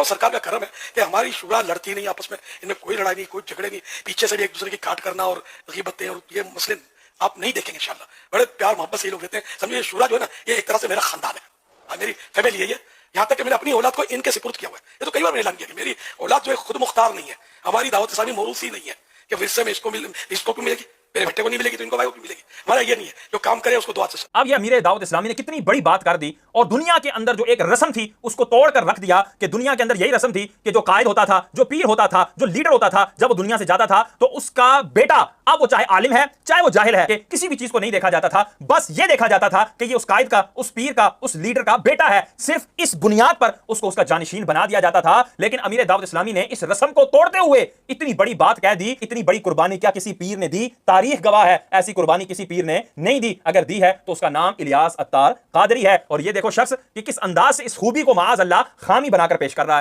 तो सरकार का करम है कि हमारी शुरा लड़ती नहीं आपस में, इनमें कोई लड़ाई नहीं, कोई झगड़े नहीं, पीछे से भी एक दूसरे की काट करना और गीबतें और ये मसले आप नहीं देखेंगे इंशाल्लाह। बड़े प्यार मोहब्बत से ये लोग रहते हैं। समझिए शुरा जो है ना, ये एक तरह से मेरा खानदान है, मेरी फैमिली है ये। यहाँ तक कि मैंने अपनी औलाद को इनके सिपुर्द किया हुआ है। ये तो कई बार मैंने ऐलान किया कि मेरी औलाद जो है खुद मुख्तार नहीं है। हमारी दावत इस्लामी मौरूसी नहीं है कि विरसे में इसको क्यों मिलेगी, मेरे बेटे को नहीं मिलेगी तो इनको भाई को मिलेगी। हमारा ये नहीं है, जो काम करे उसको दुआ से। अब ये अमीर दावत इस्लामी ने कितनी बड़ी बात कर दी और दुनिया के अंदर जो एक रस्म थी उसको तोड़कर रख दिया कि दुनिया के अंदर यही रस्म थी कि जो कायद होता था, जो पीर होता था, जो लीडर होता था, जब वो दुनिया से जाता था तो उसका बेटा, अब वो चाहे आलिम है चाहे वो जाहिल है, कि किसी भी चीज को नहीं देखा जाता था, बस ये देखा जाता था कि ये उस कायद का, उस पीर का, उस लीडर का बेटा है। सिर्फ इस बुनियाद पर उसको उसका जानिशीन बना दिया जाता था। लेकिन अमीर दावत इस्लामी ने इस रस्म को तोड़ते हुए इतनी बड़ी बात कह दी। इतनी बड़ी कुर्बानी क्या किसी पीर ने दी? तारीख गवाह है, ऐसी कुर्बानी किसी पीर ने नहीं दी। अगर दी है तो उसका नाम इलियास अत्तार कादरी है। और ये देखो शख्स कि किस अंदाज से इस खूबी को माअज़ अल्लाह खामी बनाकर पेश कर रहा है।